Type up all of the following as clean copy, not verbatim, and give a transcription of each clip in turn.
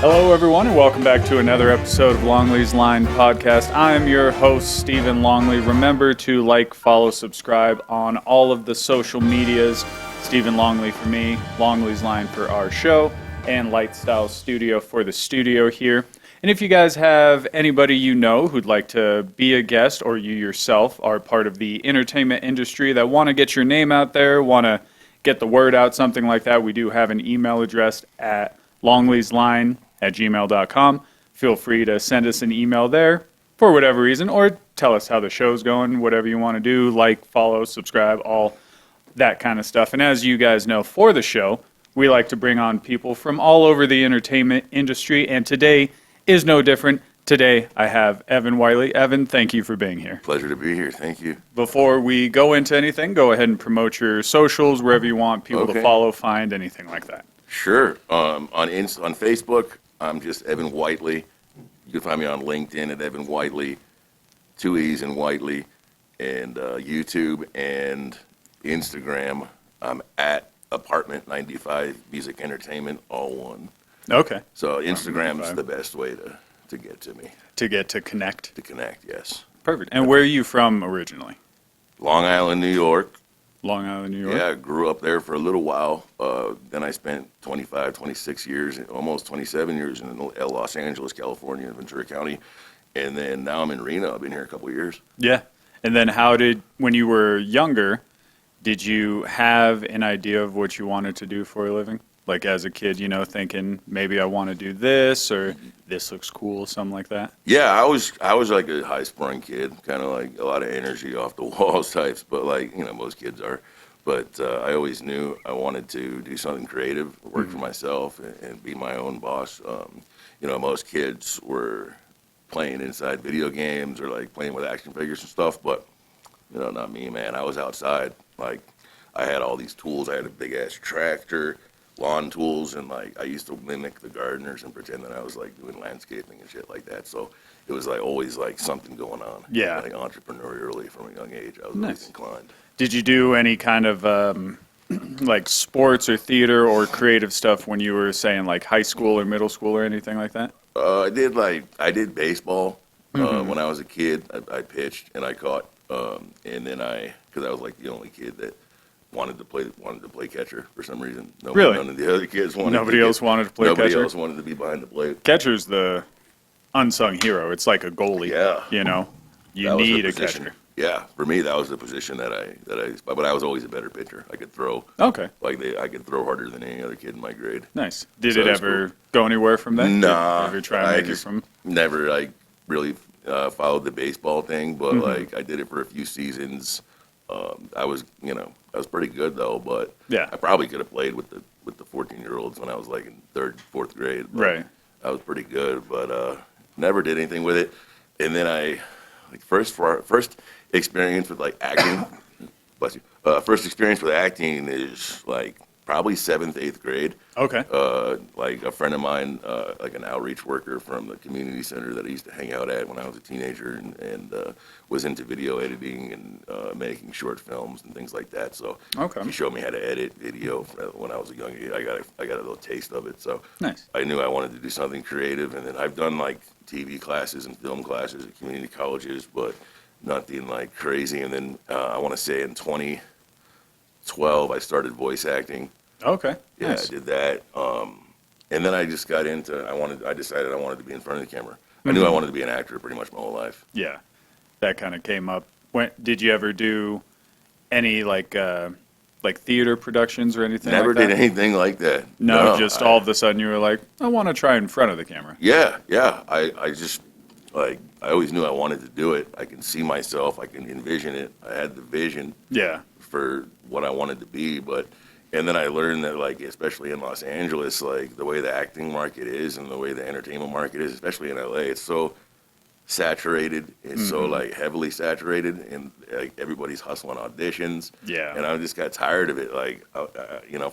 Hello, everyone, and welcome back to another episode of Longley's Line Podcast. I am your host, Stephen Longley. Remember to like, follow, subscribe on all of the social medias. Stephen Longley for me, Longley's Line for our show, and Lightstyle Studio for the studio here. And if you guys have anybody you know who'd like to be a guest, or you yourself are part of the entertainment industry that want to get your name out there, want to get the word out, something like that, we do have an email address at longleysline@gmail.com. Feel free to send us an email there for whatever reason, or tell us how the show's going, whatever you want to do, like, follow, subscribe, all that kind of stuff. And as you guys know, for the show, we like to bring on people from all over the entertainment industry, and today is no different. Today, I have Evan Whiteley. Evan, thank you for being here. Pleasure to be here. Thank you. Before we go into anything, go ahead and promote your socials, wherever you want people to follow, find, anything like that. Sure. On Facebook, I'm just Evan Whiteley. You can find me on LinkedIn at Evan Whiteley, 2 E's in Whiteley, and YouTube and Instagram. I'm at Apartment 95 Music Entertainment, all one. Okay. So Instagram's the best way to get to me. To connect? To connect, yes. Perfect. And where are you from originally? Long Island, New York. Long Island, New York? Yeah, I grew up there for a little while. Then I spent 25, 26 years, almost 27 years in Los Angeles, California, Ventura County. And then now I'm in Reno. I've been here a couple of years. Yeah. And then when you were younger, did you have an idea of what you wanted to do for a living? Like as a kid, thinking maybe I want to do this or this looks cool, something like that? Yeah, I was like a high-sprung kid, kind of like a lot of energy off the walls types, but like, most kids are. But I always knew I wanted to do something creative, work for myself, and be my own boss. Most kids were playing inside video games or like playing with action figures and stuff, but, not me, man. I was outside. Like, I had all these tools. I had a big-ass tractor, lawn tools, and like I used to mimic the gardeners and pretend that I was like doing landscaping and shit like that. So it was like always like something going on. Yeah. Like entrepreneurially from a young age, I was Nice. always inclined. Did you do any kind of like sports or theater or creative stuff when you were saying like high school or middle school or anything like that? I did baseball when I was a kid. I pitched and I caught, and then because I was like the only kid that wanted to play catcher for some reason. Really? None of the other kids wanted. Nobody else wanted to play catcher? Nobody else wanted to be behind the plate. Catcher's the unsung hero. It's like a goalie. Yeah. You need a catcher. Yeah, for me that was the position that I but I was always a better pitcher. I could throw. Okay. I could throw harder than any other kid in my grade. Nice. Did it ever go anywhere from that? Nah. Ever try and make it from? Never really followed the baseball thing, but like I did it for a few seasons. I was pretty good though, but yeah. I probably could have played with the 14-year-olds when I was like in 3rd, 4th grade. Right. I was pretty good, but never did anything with it. And then first experience with like acting. Bless you. First experience with acting is like probably 7th, 8th grade. Okay. Like a friend of mine, like an outreach worker from the community center that I used to hang out at when I was a teenager, and was into video editing and making short films and things like that. So he showed me how to edit video when I was a young age. I got a little taste of it. So nice. I knew I wanted to do something creative, and then I've done like TV classes and film classes at community colleges, but nothing like crazy. And then I want to say in 2012 I started voice acting. Okay. Yeah, nice. I did that. And then I just got into. I decided I wanted to be in front of the camera. I knew I wanted to be an actor pretty much my whole life. Yeah, that kind of came up. Did you ever do any like theater productions or anything? Never like that? did anything like that. No, just all of a sudden you were like, I want to try in front of the camera. Yeah. I just I always knew I wanted to do it. I can see myself. I can envision it. I had the vision. Yeah. For what I wanted to be, and then I learned that, like, especially in Los Angeles, like, the way the acting market is and the way the entertainment market is, especially in LA, it's so saturated. It's so, like, heavily saturated, and, like, everybody's hustling auditions. Yeah. And I just got tired of it. Like,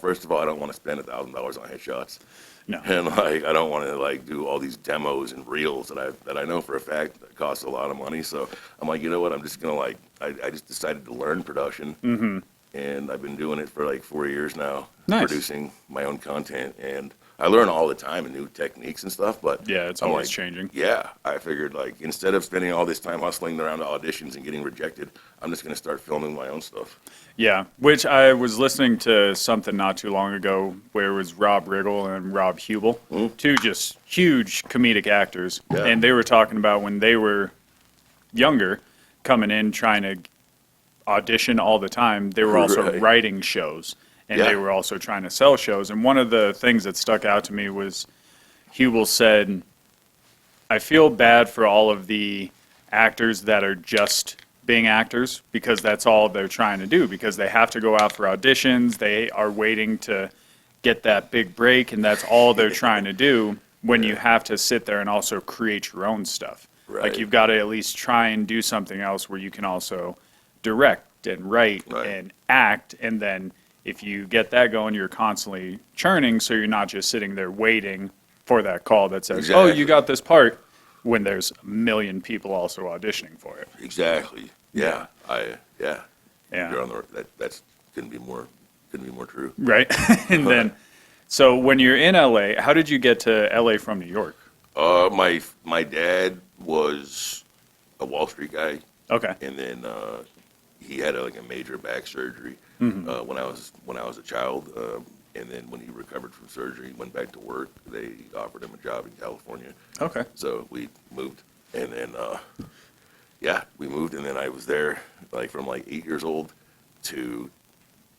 first of all, I don't want to spend $1,000 on headshots. No. And, like, I don't want to, like, do all these demos and reels that I know for a fact that cost a lot of money. So I'm like, you know what, I'm just going to, like, I just decided to learn production. And I've been doing it for like 4 years now, Nice. producing my own content, and I learn all the time and new techniques and stuff, but Yeah, it's I'm always like, changing. yeah, I figured like instead of spending all this time hustling around to auditions and getting rejected, I'm just going to start filming my own stuff. Yeah, which I was listening to something not too long ago where it was Rob Riggle and Rob Hubel, two just huge comedic actors, Yeah. and they were talking about when they were younger, coming in trying to audition all the time. They were also Right. writing shows, and Yeah. they were also trying to sell shows. And one of the things that stuck out to me was Hubel said, "I feel bad for all of the actors that are just being actors because that's all they're trying to do because they have to go out for auditions. They are waiting to get that big break, and that's all they're trying to do when you have to sit there and also create your own stuff. Right. Like you've got to at least try and do something else where you can also direct and write Right. and act, and then if you get that going, you're constantly churning, so you're not just sitting there waiting for that call that says, "Oh, Exactly. you got this part," when there's a million people also auditioning for it. Exactly. Yeah. Yeah. Yeah. You're on that's couldn't be more true. Right? And then, so when you're in LA, how did you get to LA from New York? My dad was a Wall Street guy, Okay. and then he had like a major back surgery when I was a child. And then when he recovered from surgery, went back to work. They offered him a job in California, Okay. so we moved. And then yeah, we moved, and then I was there like from like 8 years old to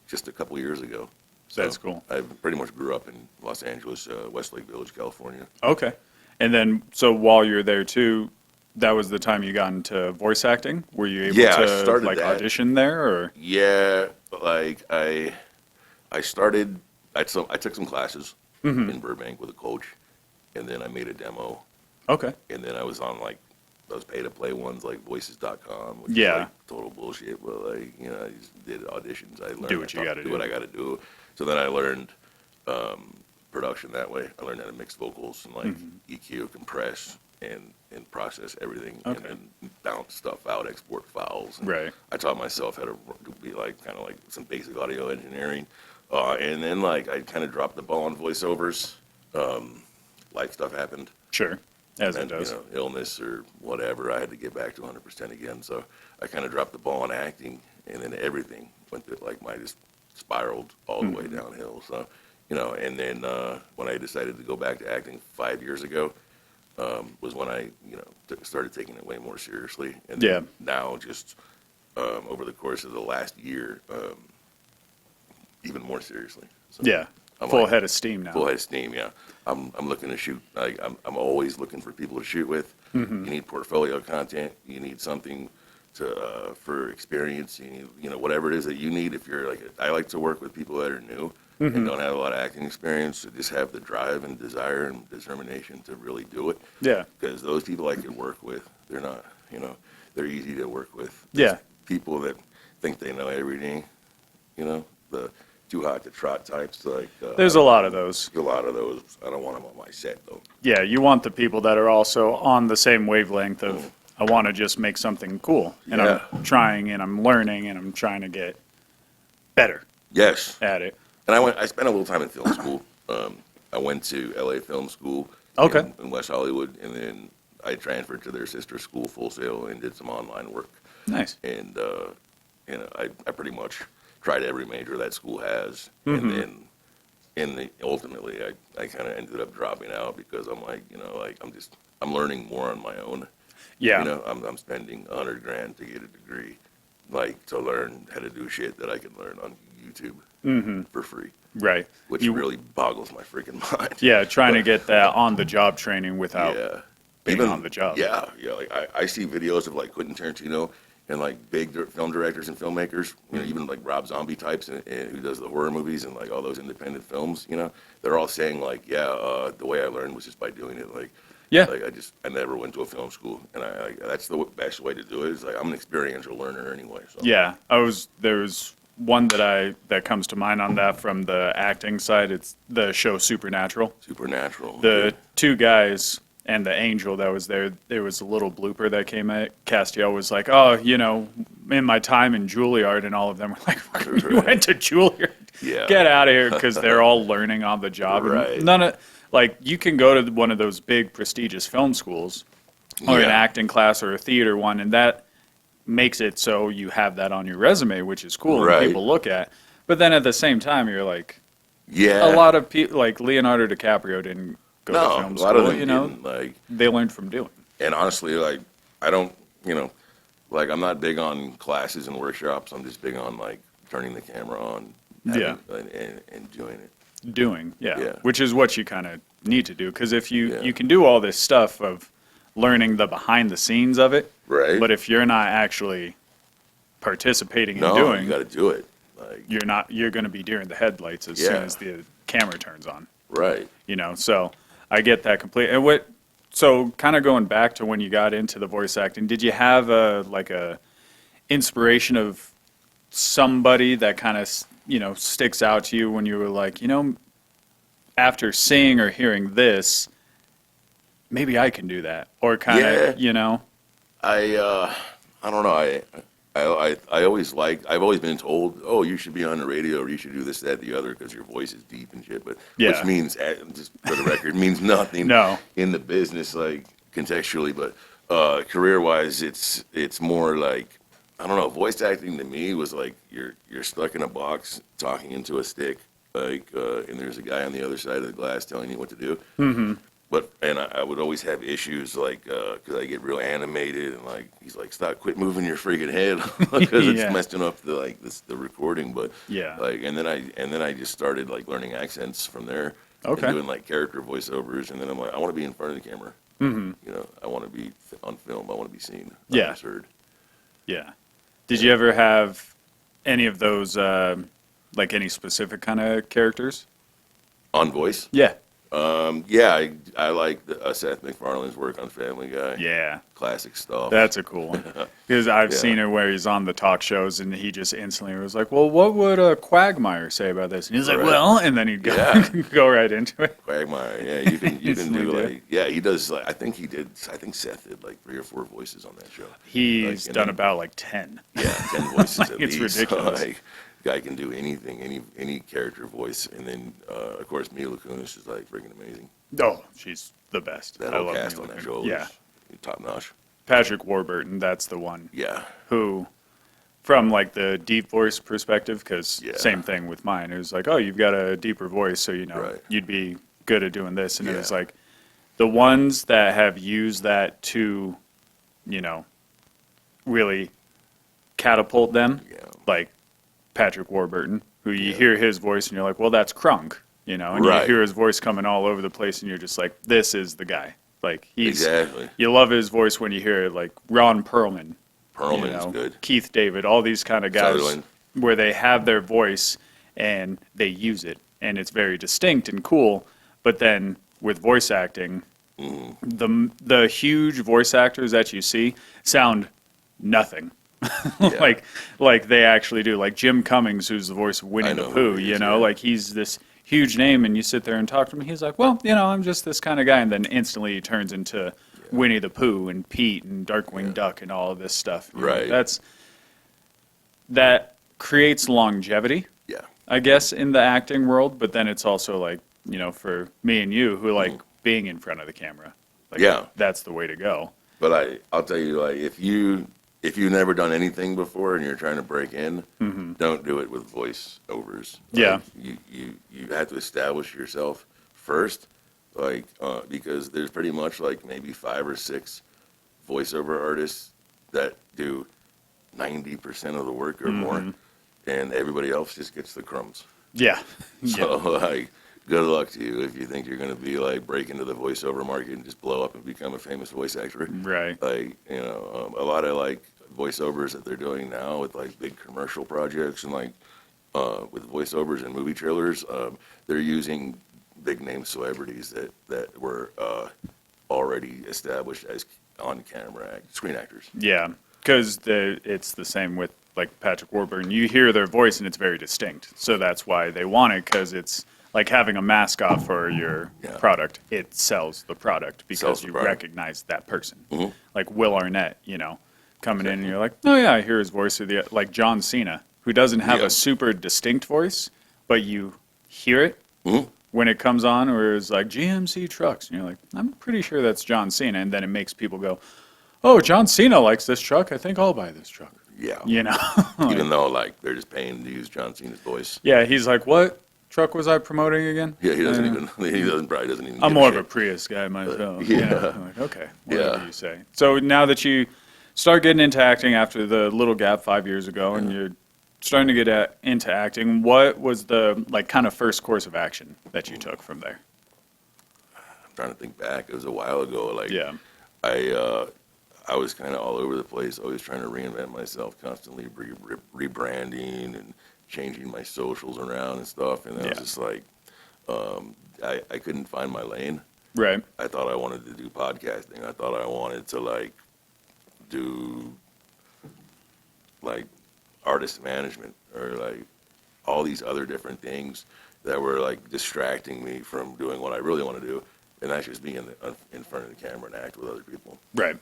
just a couple years ago. So That's cool. I pretty much grew up in Los Angeles, Westlake Village, California. Okay. And then, so while you're there too, that was the time you got into voice acting? Were you able Yeah, I to started like that. audition there, or? Yeah, like I started. I took some classes in Burbank with a coach, and then I made a demo, Okay. and then I was on like those pay-to-play ones like Voices.com, which Yeah. is like total bullshit. But like I just did auditions. I learned Do what you gotta do do. what I got to do. So then I learned production that way. I learned how to mix vocals and like EQ, compress, and process everything, Okay. and then bounce stuff out, export files. And Right. I taught myself how to be like kind of like some basic audio engineering, and then like I kind of dropped the ball on voiceovers. Life stuff happened, Sure. As it and does. illness or whatever. I had to get back to 100% again. So I kind of dropped the ball on acting, and then everything went to like just spiraled all the way downhill. So and then when I decided to go back to acting 5 years ago, was when I started taking it way more seriously. And Yeah. now just over the course of the last year, even more seriously. So Yeah. I'm Full like- head of steam now. Full head of steam, yeah. I'm looking to shoot. I'm always looking for people to shoot with. You need portfolio content. You need something to for experience. You need whatever it is that you need. If you're like, I like to work with people that are new and don't have a lot of acting experience. So just have the drive and desire and determination to really do it. Yeah. Because those people I can work with, they're not. They're easy to work with. Yeah. People that think they know everything. The too hot to trot types. Like There's a lot of those. a lot of those. I don't want them on my set though. Yeah, you want the people that are also on the same wavelength of, I want to just make something cool. And Yeah. I'm trying and I'm learning and I'm trying to get better Yes, at it. and I spent a little time in film school. I went to LA Film School. Okay. In West Hollywood, and then I transferred to their sister school, Full Sail, and did some online work. Nice. And I pretty much tried every major that school has, and then ultimately I kind of ended up dropping out because I'm like I'm learning more on my own. Yeah. I'm spending $100,000 to get a degree, like to learn how to do shit that I can learn on YouTube for free, Right. which You- really boggles my freaking mind. Yeah, trying to get that on the job training without Yeah. being on the job. Yeah. Like I see videos of like Quentin Tarantino and like big film directors and filmmakers, even like Rob Zombie types and who does the horror movies and like all those independent films, they're all saying like, the way I learned was just by doing it. Like, Yeah. like I never went to a film school, and that's the best way to do it. Is like I'm an experiential learner anyway. So. Yeah, there's one that comes to mind on that from the acting side. It's the show Supernatural. Supernatural. The two guys and the angel that was there, there was a little blooper that came at Castiel was like, oh, in my time in Juilliard, and all of them were like, you went to Juilliard? Yeah. get out of here, because they're all learning on the job. Right. And none of, like, you can go to one of those big prestigious film schools or an Yeah. acting class or a theater one, and that makes it so you have that on your resume, which is cool and Right. people look at. But then at the same time, you're like, Yeah. a lot of people, like Leonardo DiCaprio didn't go to No, film a lot of school, them you know, didn't, like, they learned from doing. and honestly, like, I don't, like, I'm not big on classes and workshops. I'm just big on, like, turning the camera on, Yeah. and doing it. Doing, yeah. Yeah. Which is what you kind of need to do, because if you Yeah. you can do all this stuff of learning the behind the scenes of it, Right. but if you're not actually participating in No, doing, you got to do it. Like, you're going to be deer in the headlights as soon Yeah. as the camera turns on. right. You know, so I get that completely. And so kind of going back to when you got into the voice acting, did you have a inspiration of somebody that kind of, sticks out to you when you were like, after seeing or hearing this, maybe I can do that? Or kind of, Yeah. I don't know. I always I've always been told, oh, you should be on the radio or you should do this, that, the other because your voice is deep and shit. But Yeah. which means, just for the record, means nothing No. in the business, like contextually. But career wise, it's more like, I don't know. Voice acting to me was like you're stuck in a box talking into a stick, like, and there's a guy on the other side of the glass telling you what to do. Mm-hmm. But I would always have issues like because I get real animated and like he's like, stop, quit moving your freaking head because it's Yeah. messing up the recording. But Yeah. like and then I just started like learning accents from there. Okay. And doing like character voiceovers, and then I'm like, I want to be in front of the camera. Mm-hmm. I want to be on film. I want to be seen. Yeah. Not just heard. Yeah. Did you ever have any of those, like any specific kind of characters? On voice. Yeah. Yeah, I like Seth MacFarlane's work on Family Guy. Yeah. Classic stuff. That's a cool one. Because I've Yeah. seen it where he's on the talk shows and he just instantly was like, well, what would a Quagmire say about this? And he's like, Right. well, and then he'd go, Yeah. go right into it. Quagmire, yeah, you can Instantly do do. like, yeah, he does like, I think Seth did like 3 or 4 voices on that show. He's and done then- about like 10. Yeah, 10 voices Like, at it's least. ridiculous. Like, guy can do anything, any character voice, and then of course Mila Kunis is like freaking amazing. Oh, she's the best. That I whole love cast Mila on that Kunis. show Yeah. is top notch. Patrick Warburton, that's the one Yeah, who, from like the deep voice perspective, because Yeah. same thing with mine. It was like, oh, you've got a deeper voice, so Right. you'd be good at doing this. And it Yeah. was like the ones that have used that to, really catapult them, yeah, like Patrick Warburton, who you hear his voice and you're like, well, that's Crunk, and Right. you hear his voice coming all over the place and you're just like, this is the guy. Like exactly. you love his voice when you hear it, like Ron Perlman. Perlman is good. Keith David, all these kind of guys Sutherland. where they have their voice and they use it and it's very distinct and cool. But then with voice acting, the huge voice actors that you see sound nothing. Yeah. like they actually do. Like Jim Cummings, who's the voice of Winnie I the know Pooh, who he is, yeah. like he's this huge name and you sit there and talk to him. He's like, well, I'm just this kind of guy. And then instantly he turns into Winnie the Pooh and Pete and Darkwing Duck and all of this stuff. Right. That creates longevity, Yeah, I guess, in the acting world. But then it's also like, for me and you who like being in front of the camera. Like, Yeah. that's the way to go. but I'll tell you, like, if you've never done anything before and you're trying to break in, don't do it with voice overs. Yeah. You have to establish yourself first, like, because there's pretty much like maybe 5 or 6 voiceover artists that do 90% of the work or more, and everybody else just gets the crumbs. Yeah. So, like, good luck to you if you think you're going to be like break into the voiceover market and just blow up and become a famous voice actor. Right. Like, a lot of like voiceovers that they're doing now with like big commercial projects and like with voiceovers and movie trailers, they're using big name celebrities that were already established as on camera screen actors. Yeah, because it's the same with like Patrick Warburton. You hear their voice and it's very distinct, so that's why they want it, because it's like having a mascot for your Yeah. product. It sells the product because Sells the you product. recognize that person. Mhm. Like Will Arnett, coming in and you're like, oh yeah, I hear his voice. Or like John Cena, who doesn't have Yeah. a super distinct voice, but you hear it Mhm. when it comes on, or it's like GMC trucks, and you're like, I'm pretty sure that's John Cena, and then it makes people go, oh, John Cena likes this truck. I think I'll buy this truck. Yeah. You know, Even though like they're just paying to use John Cena's voice. yeah, he's like, what truck was I promoting again? Yeah, he doesn't even. He doesn't probably doesn't even. I'm give more of a shit. Prius guy myself. yeah. I'm like, okay, whatever Yeah. you say. So now that you start getting into acting after the little gap 5 years ago, and you're starting to get into acting, what was the like kind of first course of action that you took from there? I'm trying to think back. It was a while ago. Like Yeah. I was kind of all over the place, always trying to reinvent myself, constantly rebranding and changing my socials around and stuff. And I was just like, I couldn't find my lane. Right. I thought I wanted to do podcasting. I thought I wanted to like do like artist management or like all these other different things that were like distracting me from doing what I really want to do, and that's just be in front of the camera and act with other people. Right.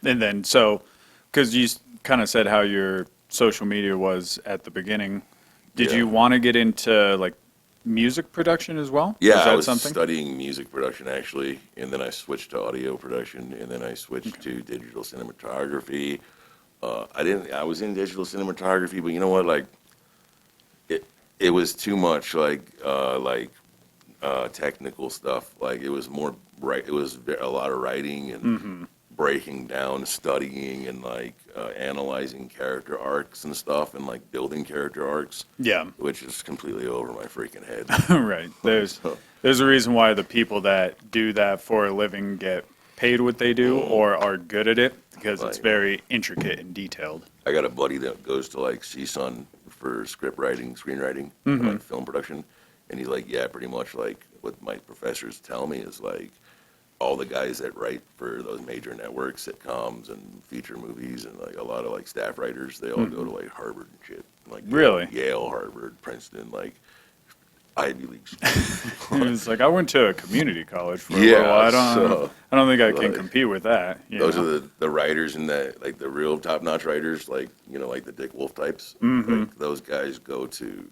And then, so, because you kind of said how your social media was at the beginning, did Yeah. you want to get into like music production as well? Yeah, Was that I was something? studying music production actually, and then I switched to audio production, and then I switched to digital cinematography. I was in digital cinematography, but you know what? Like, it was too much technical stuff. Like it was more right. It was a lot of writing and breaking down, studying, and like analyzing character arcs and stuff, and like building character arcs. Yeah. Which is completely over my freaking head. Right. There's a reason why the people that do that for a living get paid what they do or are good at it, because it's Like- very intricate and detailed. I got a buddy that goes to like CSUN for script writing, screenwriting, like film production, and he's like, yeah, pretty much like what my professors tell me is like all the guys that write for those major networks, sitcoms and feature movies, and like a lot of like staff writers, they all go to like Harvard and shit, like Really? Yale, Harvard, Princeton, like Ivy League. It's like I went to a community college for a Yeah, little while. so, I don't think I can like, compete with that. Those are the writers in that, like the real top-notch writers, like, you know, like the Dick Wolf types. Like those guys go to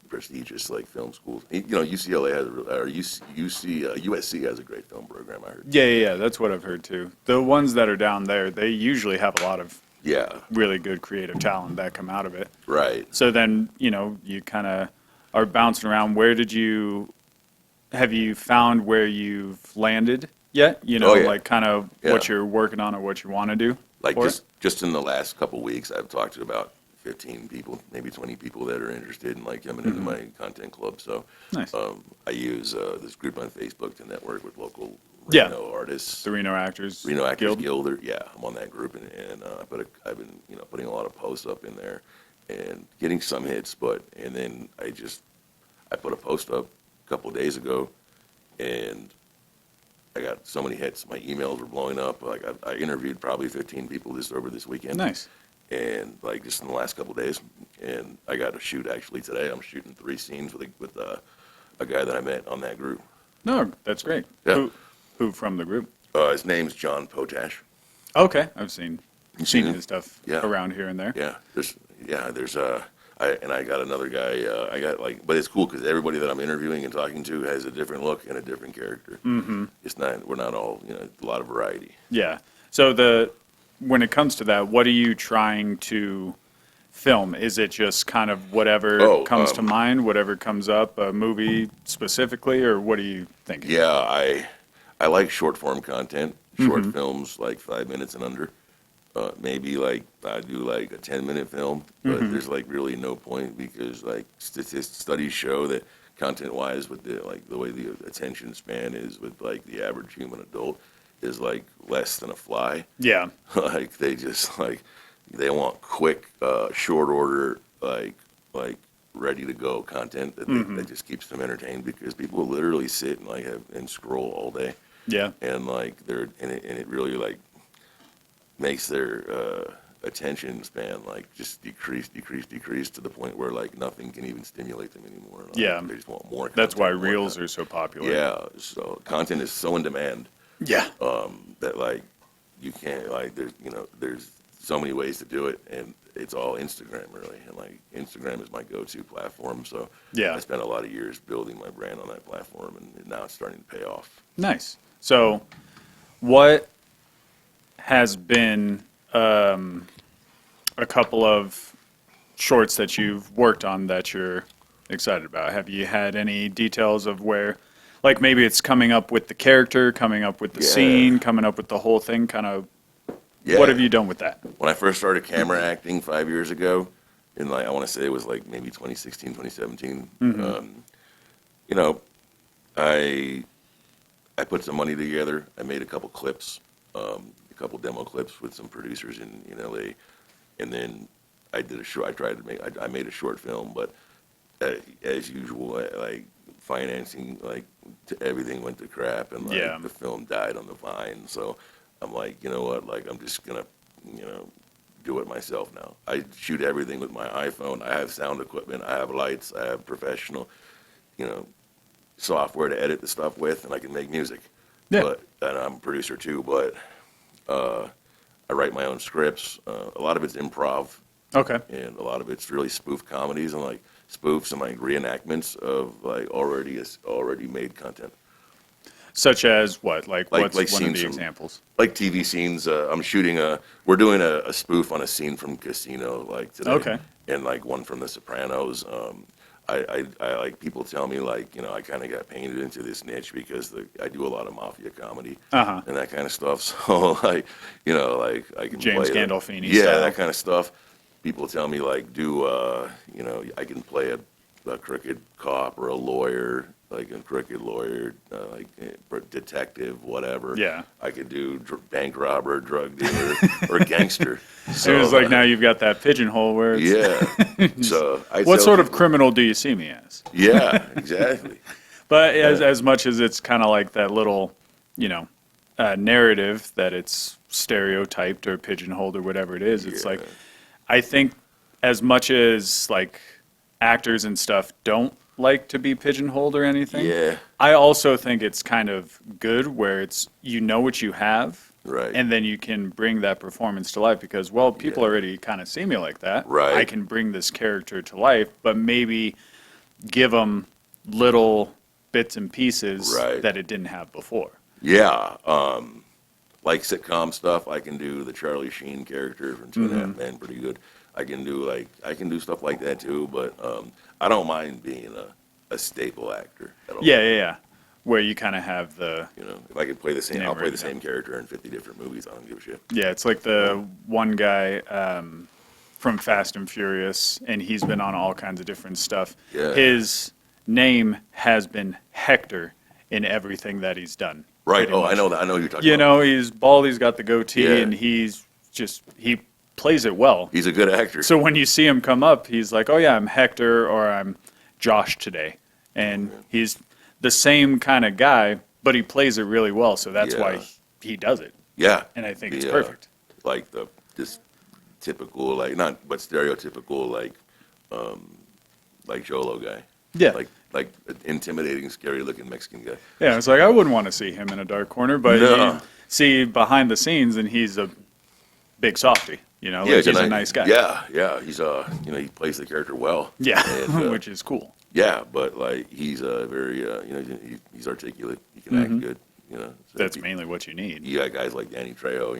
prestigious like film schools. You know, UCLA has, or USC has a great film program, I heard. Yeah. That's what I've heard too. The ones that are down there, they usually have a lot of Yeah, really good creative talent that come out of it. right. So then, you kind of are bouncing around. Have you found where you've landed yet? Oh, yeah. Like kind of Yeah. what you're working on or what you want to do? Like for it? just in the last couple weeks, I've talked to about 15 people, maybe 20 people that are interested in like coming into my content club. So Nice. I use this group on Facebook to network with local Yeah. Reno artists. The Reno Actors Reno Actors Guild? Guild. Yeah, I'm on that group, and I've been putting a lot of posts up in there and getting some hits. And then I put a post up a couple of days ago, and I got so many hits. My emails were blowing up. Like I interviewed probably 15 people just over this weekend. Nice. And like just in the last couple of days, and I got to shoot actually today. I'm shooting 3 scenes with a guy that I met on that group. No, that's great. Yeah. Who from the group? His name's John Potash. Okay, I've seen seen him? his stuff Yeah. around here and there. Yeah, there's I got another guy. But it's cool because everybody that I'm interviewing and talking to has a different look and a different character. Mm-hmm. We're not all, a lot of variety. Yeah. So when it comes to that, what are you trying to film? Is it just kind of whatever comes to mind, whatever comes up, a movie specifically, or what are you thinking? Yeah, I like short form content, short films like 5 minutes and under. Maybe like I do like a 10-minute film, but there's like really no point because like studies show that content-wise, with the way the attention span is with like the average human adult is like less than a fly. Yeah. Like they want quick, short order, like ready to go content that just keeps them entertained because people will literally sit and and scroll all day. Yeah. And like it really like makes their attention span like just decrease to the point where like nothing can even stimulate them anymore. Like, Yeah. they just want more. That's why content, more reels content. are so popular. Yeah, so content is so in demand Yeah. that like you can't like there's so many ways to do it, and it's all Instagram really, and like Instagram is my go-to platform. So Yeah. I spent a lot of years building my brand on that platform, and now it's starting to pay off. Nice. So, what has been a couple of shorts that you've worked on that you're excited about? Have you had any details of where, like maybe it's coming up with the character, coming up with the Yeah. scene, coming up with the whole thing? Kind of, Yeah. what have you done with that? When I first started camera acting 5 years ago, and like I want to say it was like maybe 2016, 2017. You know, I put some money together. I made a couple clips, a couple demo clips with some producers in LA, and then I did a short. I made a short film, but as usual, like financing, like everything went to crap, and like Yeah. the film died on the vine. So I'm like, you know what? Like I'm just gonna, do it myself now. I shoot everything with my iPhone. I have sound equipment. I have lights. I have professional, you know, software to edit the stuff with, and I can make music. Yeah. And I'm a producer too, but I write my own scripts. A lot of it's improv, Okay. and a lot of it's really spoof comedies and like spoofs and like reenactments of like already made content. Such as what? Like what's like one of scenes the from- examples? Like TV scenes. We're doing a spoof on a scene from Casino like today. Okay. And like one from The Sopranos. I like people tell me like, I kind of got painted into this niche because I do a lot of mafia comedy Uh-huh. and that kind of stuff. So like, like I can James play Gandolfini yeah, style. that kind of stuff. People tell me like I can play a crooked cop or a lawyer, like a crooked lawyer, detective, whatever. Yeah. I could do bank robber, drug dealer, or gangster. So it was like now you've got that pigeonhole where it's, Yeah. So what sort of criminal do you see me as? Yeah, exactly. But as much as it's kind of like that little, narrative that it's stereotyped or pigeonholed or whatever it is, it's like, I think as much as like actors and stuff don't like to be pigeonholed or anything, Yeah. I also think it's kind of good where it's, what you have. Right. And then you can bring that performance to life because, well, people already kind of see me like that. Right. I can bring this character to life, but maybe give them little bits and pieces Right. that it didn't have before. Yeah. Like sitcom stuff, I can do the Charlie Sheen character from Two and a Half Men pretty good. I can do stuff like that too, but I don't mind being a staple actor at all. Yeah. Where you kind of have the, If I could play the same, Name I'll play right the now. same character in 50 different movies. I don't give a shit. yeah, it's like the one guy from Fast and Furious, and he's been on all kinds of different stuff. Yeah. His name has been Hector in everything that he's done. Right. pretty Oh, much. I know that. I know who you're talking about. He's bald, he's got the goatee, Yeah. and he plays it well. He's a good actor. So when you see him come up, he's like, oh yeah, I'm Hector or I'm Josh today. And he's the same kind of guy, but he plays it really well. So that's why he does it. Yeah. And I think it's The, perfect. Like this typical, like not, but stereotypical, like Jolo guy. Yeah. Like an intimidating, scary looking Mexican guy. Yeah, it's like I wouldn't want to see him in a dark corner, but No. you see behind the scenes and he's a big softy. Like he's a nice guy. Yeah. He's he plays the character well. Yeah, And, which is cool. yeah, but like he's very, he's articulate. He can act good. So That's mainly what you need. you got guys like Danny Trejo,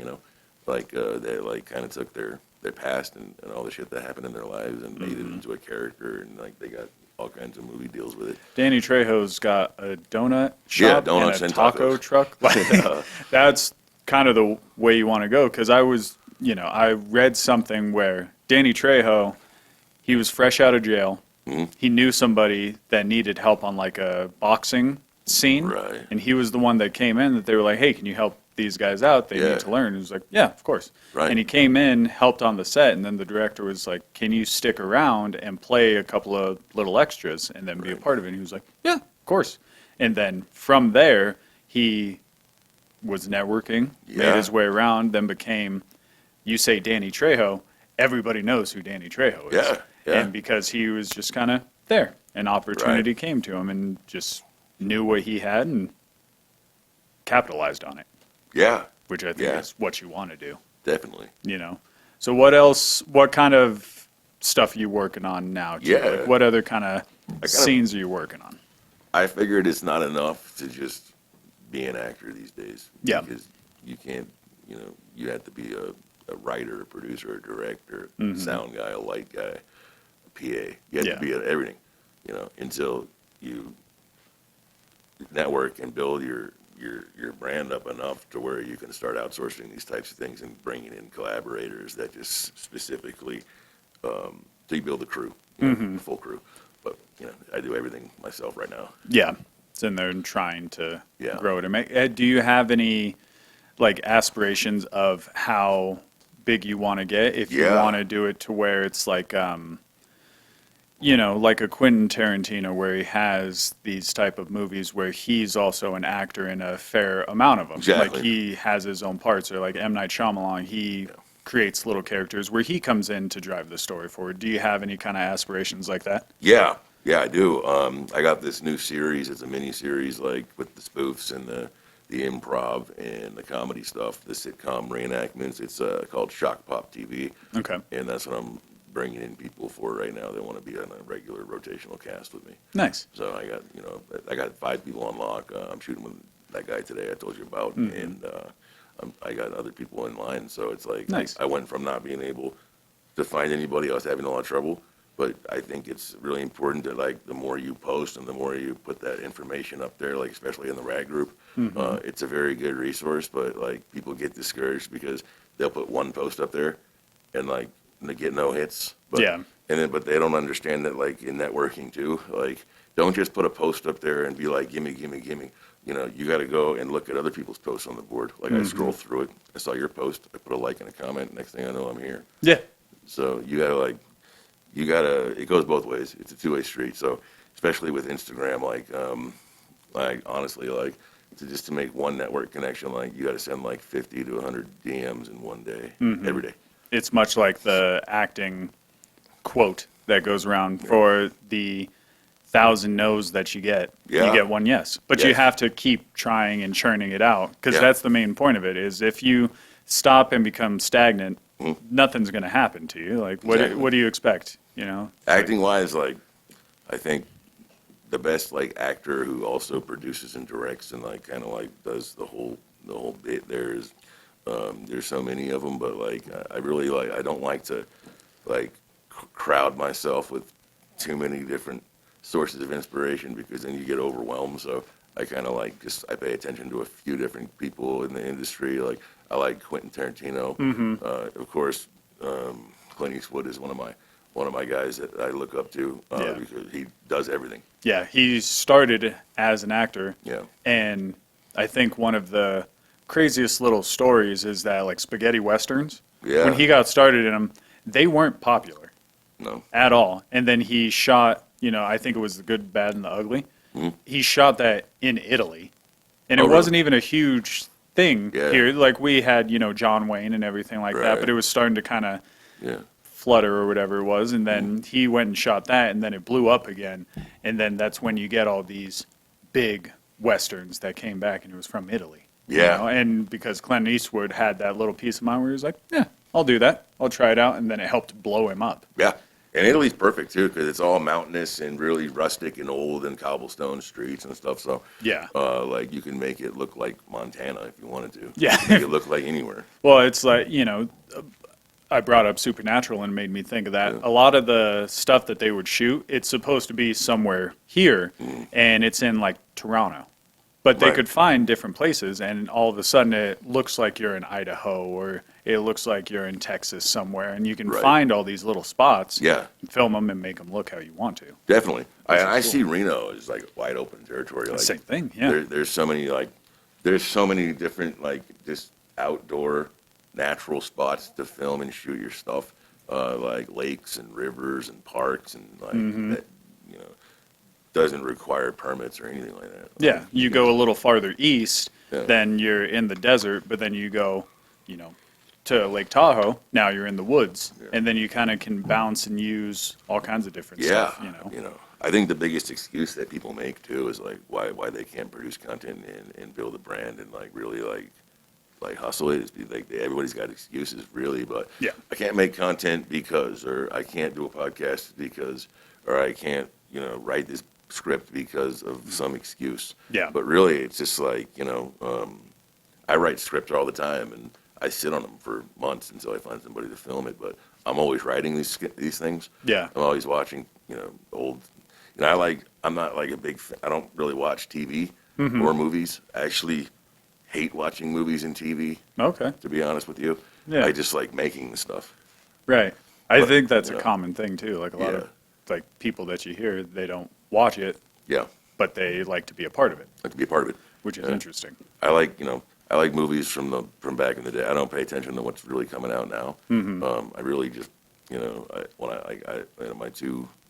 they like kind of took their past and all the shit that happened in their lives and made it into a character, and like they got all kinds of movie deals with it. Danny Trejo's got a donut shop donuts and a and taco tacos. truck. That's kind of the way you want to go because I read something where Danny Trejo, he was fresh out of jail. Mm-hmm. He knew somebody that needed help on like a boxing scene. Right. And he was the one that came in that they were like, hey, can you help these guys out? They Yeah. need to learn. He was like, yeah, of course. Right. And he came in, helped on the set, and then the director was like, can you stick around and play a couple of little extras and then be a part of it? And he was like, yeah, of course. And then from there, he was networking, made Yeah. his way around, then became, you say Danny Trejo, everybody knows who Danny Trejo is. Yeah. And because he was just kind of there, an opportunity came to him and just knew what he had and capitalized on it, Yeah, which I think Yeah. is what you want to do, definitely. So what else? What kind of stuff are you working on now? Too? Yeah. Like what other kind of scenes are you working on? I figured it's not enough to just be an actor these days. Yeah. Because you can't, you have to be a writer, a producer, a director, Mm-hmm. sound guy, a light guy, a PA. You have to be at everything, until you network and build your brand up enough to where you can start outsourcing these types of things and bringing in collaborators that just specifically, so you build a crew, a full crew. But, I do everything myself right now. Yeah, it's in there and trying to Yeah. grow it. And make, do you have any like aspirations of how big you want to get? If you Yeah. want to do it to where it's like, like a Quentin Tarantino, where he has these type of movies where he's also an actor in a fair amount of them. Exactly. Like he has his own parts, or like M. Night Shyamalan, he creates little characters where he comes in to drive the story forward. Do you have any kind of aspirations like that? Yeah, I do. I got this new series. It's a mini series, like with the spoofs and the improv and the comedy stuff, the sitcom reenactments. It's called Shock Pop TV, Okay. and that's what I'm bringing in people for right now. They want to be on a regular rotational cast with me. Nice. So I got 5 people on lock. I'm shooting with that guy today I told you about, and I got other people in line. So it's like Nice. I went from not being able to find anybody. I was having a lot of trouble. But I think it's really important that, like, the more you post and the more you put that information up there, like, especially in the RAG group, it's a very good resource. But, like, people get discouraged because they'll put one post up there and, like, they get no hits. But, Yeah. But they don't understand that, like, in networking, too, like, don't just put a post up there and be like, gimme, gimme, gimme. You got to go and look at other people's posts on the board. Like, I scroll through it. I saw your post. I put a like and a comment. Next thing I know, I'm here. Yeah. So you got to, like, it goes both ways. It's a two-way street. So especially with Instagram, like honestly, like to make one network connection, like you got to send like 50 to 100 DMs in one day, every day. It's much like the acting quote that goes around for the 1,000 no's that you get. Yeah. You get one yes. But you Yes. have to keep trying and churning it out, because Yeah. that's the main point of it, is if you stop and become stagnant, nothing's going to happen to you. Like, Exactly. what do you expect? Acting wise, like I think the best like actor who also produces and directs and like kind of like does the whole bit. There's so many of them, but like I really like I don't like to like crowd myself with too many different sources of inspiration because then you get overwhelmed. So I kind of like I pay attention to a few different people in the industry. Like I like Quentin Tarantino, of course. Clint Eastwood is one of my guys that I look up to because he does everything. Yeah, he started as an actor. Yeah. And I think one of the craziest little stories is that, like, spaghetti westerns, Yeah. when he got started in them, they weren't popular No. at all. And then he shot, I think it was The Good, Bad, and the Ugly. He shot that in Italy. And Oh, it really? wasn't even a huge thing Yeah. here. Like, we had, John Wayne and everything like that, Right. but it was starting to kind of Yeah. flutter or whatever it was, and then he went and shot that, and then it blew up again, and then that's when you get all these big westerns that came back, and it was from Italy. Yeah. And because Clint Eastwood had that little piece of mind where he was like, yeah, I'll do that, I'll try it out, and then it helped blow him up. Yeah. And Italy's perfect too because it's all mountainous and really rustic and old and cobblestone streets and stuff. So Yeah. like you can make it look like Montana if you wanted to. Yeah. Make it look like anywhere. Well, it's like, I brought up Supernatural and it made me think of that. Yeah. A lot of the stuff that they would shoot, it's supposed to be somewhere here, and it's in like Toronto. But they Right. could find different places, and all of a sudden it looks like you're in Idaho, or it looks like you're in Texas somewhere, and you can Right. find all these little spots, Yeah. film them, and make them look how you want to. Definitely. Which is I cool. see Reno as like wide open territory. Like Same thing, yeah. there's so many different like just outdoor natural spots to film and shoot your stuff, like lakes and rivers and parks and like that, doesn't require permits or anything like that. Yeah, you go a little farther east, Yeah. then you're in the desert, but then you go, to Lake Tahoe, now you're in the woods, and then you kind of can bounce and use all kinds of different Yeah, stuff, I think the biggest excuse that people make too is like why they can't produce content and build a brand and like really like like hustle it. It's like everybody's got excuses, really, but Yeah. I can't make content because, or I can't do a podcast because, or I can't, write this script because of some excuse. Yeah. But really, it's just like, I write scripts all the time, and I sit on them for months until I find somebody to film it. But I'm always writing these things. Yeah. I'm always watching, old. I'm not like a big fan. I don't really watch TV or movies. I actually hate watching movies and TV, Okay. to be honest with you. Yeah. I just like making the stuff. Right. I But, think that's you a know, common thing too. Like a lot Yeah. of like people that you hear, they don't watch it, Yeah, but they like to be a part of it, I like to be a part of it. which is Yeah. interesting. I like movies from back in the day. I don't pay attention to what's really coming out now. I really just,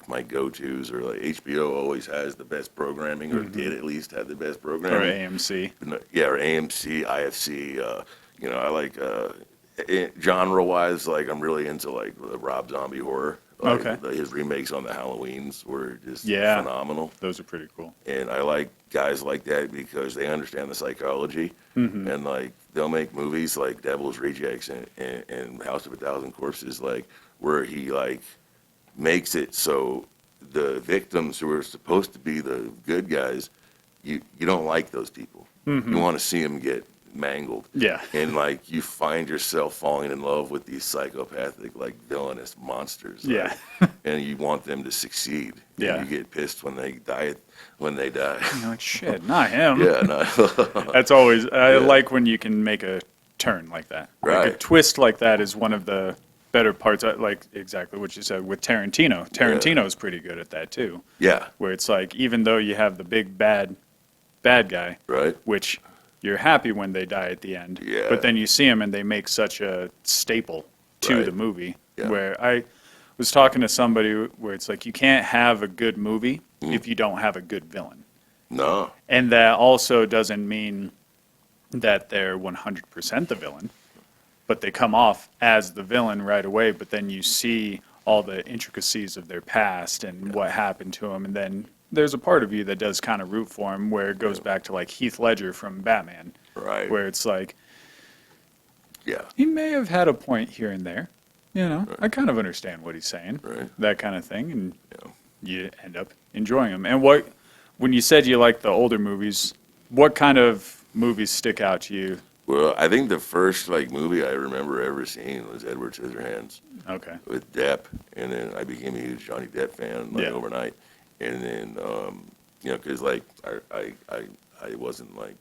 my go-tos are like HBO always has the best programming, or did at least have the best Or programming. AMC. Yeah, or AMC, IFC. I like genre-wise, like I'm really into like the Rob Zombie horror. Like, Okay. his remakes on the Halloweens were just Yeah. phenomenal. Those are pretty cool. And I like guys like that because they understand the psychology, and like they'll make movies like Devil's Rejects and House of a Thousand Corpses, like where he like makes it so the victims who are supposed to be the good guys, you don't like those people. You want to see them get mangled. Yeah. And like you find yourself falling in love with these psychopathic, like villainous monsters. Yeah. And you want them to succeed. Yeah. And you get pissed when they die. You're like, shit, not him. Yeah. No. That's always, I Yeah. like when you can make a turn like that. Like a Right. twist like that is one of the better parts. Like exactly what you said with Tarantino. Tarantino's pretty good at that too. Yeah. Where it's like, even though you have the big bad guy, Right. which you're happy when they die at the end. Yeah. But then you see them and they make such a staple to Right. the movie. Yeah. Where I was talking to somebody where it's like, you can't have a good movie if you don't have a good villain. No. And that also doesn't mean that they're 100% the villain, but they come off as the villain right away. But then you see all the intricacies of their past and what happened to them. And then there's a part of you that does kind of root for him, where it goes back to like Heath Ledger from Batman, Right. where it's like, Yeah. he may have had a point here and there. I kind of understand what he's saying, Right. that kind of thing. And Yeah. you end up enjoying them. And when you said you like the older movies, what kind of movies stick out to you? Well, I think the first like movie I remember ever seeing was Edward Scissorhands Okay. with Depp, and then I became a huge Johnny Depp fan like Yeah. overnight. And then because like I wasn't like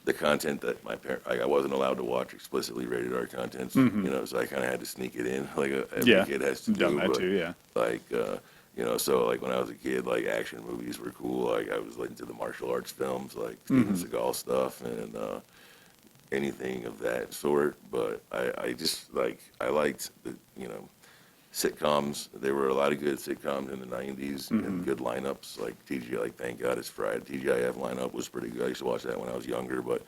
the content that my parent, like I wasn't allowed to watch explicitly rated R content, so I kind of had to sneak it in like every Yeah. kid has to Done do. that But too, yeah. like so like when I was a kid, like action movies were cool. Like I was into the martial arts films, like Steven Seagal stuff, and anything of that sort. But I just like I liked the sitcoms. There were a lot of good sitcoms in the '90s and good lineups. Like like Thank God It's Friday. TGIF lineup was pretty good. I used to watch that when I was younger. But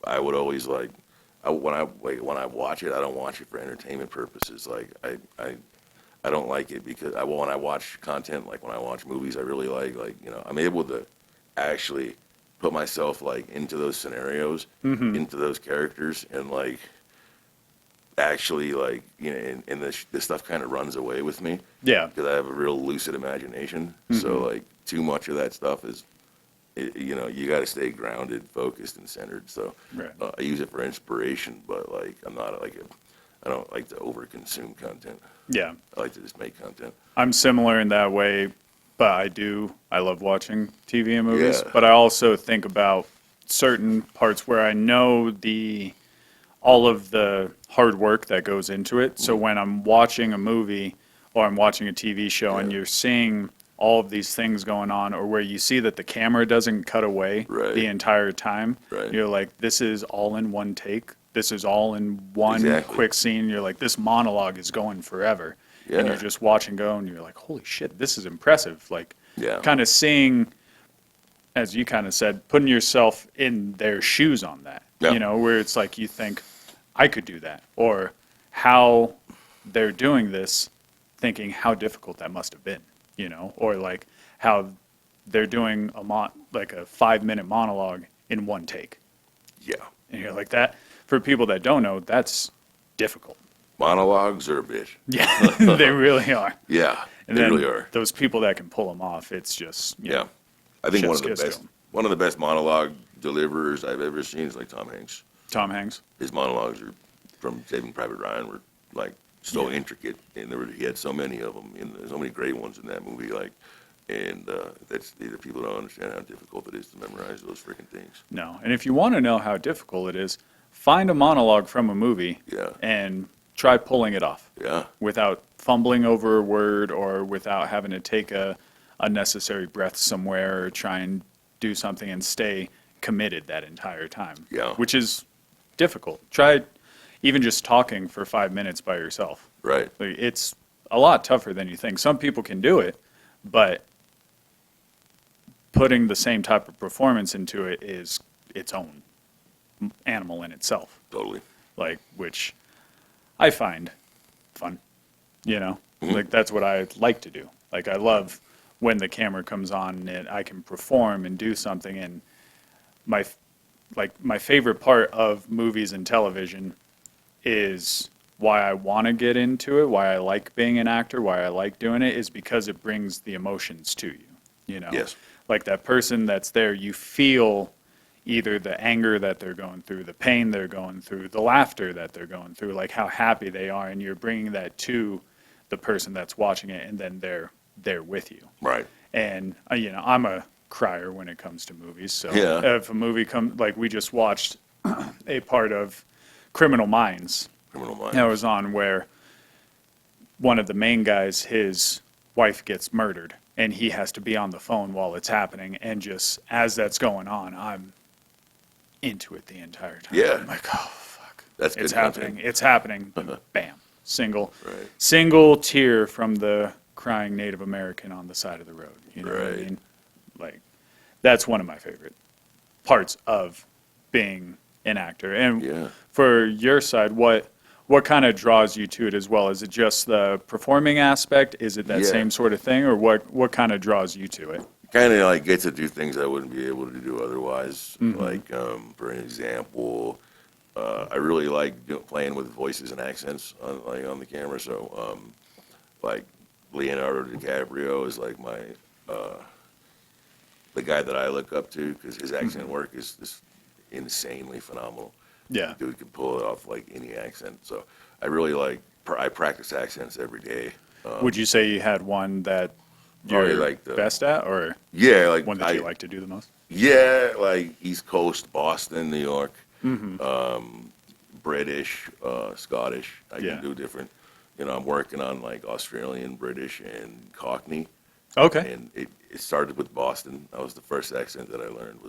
I would always like when I watch it, I don't watch it for entertainment purposes. Like I don't like it because when I watch content, like when I watch movies, I really like I'm able to actually put myself like into those scenarios, into those characters, and like actually like and the stuff kind of runs away with me Yeah. because I have a real lucid imagination. So like too much of that stuff is you got to stay grounded, focused, and centered. So Right. I use it for inspiration, but like I don't like to overconsume content. Yeah. I like to just make content. I'm similar in that way, but I love watching TV and movies, Yeah. but I also think about certain parts where I know all of the hard work that goes into it. So when I'm watching a movie or I'm watching a TV show and Yeah. you're seeing all of these things going on, or where you see that the camera doesn't cut away Right. the entire time, Right. you're like, this is all in one take. This is all in one Exactly. quick scene. You're like, this monologue is going forever. And Yeah. you're just watching go and you're like, holy shit, this is impressive. Like, Yeah. kind of seeing, as you kind of said, putting yourself in their shoes on that, Yeah. where it's like you think, I could do that. Or how they're doing this, thinking how difficult that must have been, or like how they're doing like a 5-minute monologue in one take. Yeah. And you're like that. For people that don't know, that's difficult. Monologues are a bitch. Yeah, they really are. Yeah, And they then really are. those people that can pull them off, it's just, you Yeah. know, I think chef's kiss to 'em. one of the best monologue deliverers I've ever seen is like Tom Hanks. Tom Hanks. His monologues are from Saving Private Ryan were like so intricate, and he had so many of them, and there's so many great ones in that movie. Like, and that's the people don't understand how difficult it is to memorize those freaking things. No. And if you want to know how difficult it is, find a monologue from a movie Yeah. and try pulling it off Yeah, without fumbling over a word or without having to take a unnecessary breath somewhere or try and do something and stay committed that entire time. Yeah. Which is difficult. Try even just talking for 5 minutes by yourself. right. Like, it's a lot tougher than you think. Some people can do it, but putting the same type of performance into it is its own animal in itself. Totally. Like, which I find fun, you know? Like, that's what I like to do. Like, I love when the camera comes on and I can perform and do something. And my favorite part of movies and television is why I want to get into it, why I like being an actor, why I like doing it, is because it brings the emotions to you, you know? Yes. Like that person that's there, you feel either the anger that they're going through, the pain they're going through, the laughter that they're going through, like how happy they are, and you're bringing that to the person that's watching it, and then they're there with you. Right. And you know, I'm a crier when it comes to movies, so Yeah. if a movie comes, like we just watched a part of Criminal Minds Criminal Minds. that was on, where one of the main guys, his wife gets murdered, and he has to be on the phone while it's happening, and just as that's going on, I'm into it the entire time. Yeah. I'm like, oh fuck, That's good it's content. happening, it's happening. Bam, single Right. tear from the crying Native American on the side of the road. You know what I Right. mean? Like, that's one of my favorite parts of being an actor. And Yeah. for your side, what kind of draws you to it as well? Is it just the performing aspect? Is it that Yeah. same sort of thing, or what kind of draws you to it? Kind of like get to do things I wouldn't be able to do otherwise. Mm-hmm. Like, for an example, I really like playing with voices and accents on the camera. So, like Leonardo DiCaprio is like my the guy that I look up to because his accent work is just insanely phenomenal. Yeah. Dude can pull it off like any accent. So I really like. I practice accents every day. Would you say you had one that Probably you're like the- best at, or Yeah, like one that you like to do the most? Yeah, like East Coast, Boston, New York, Mm-hmm. British, Scottish. I Yeah. can do different. You know, I'm working on like Australian, British, and Cockney. Okay. And it started with Boston. That was the first accent that I learned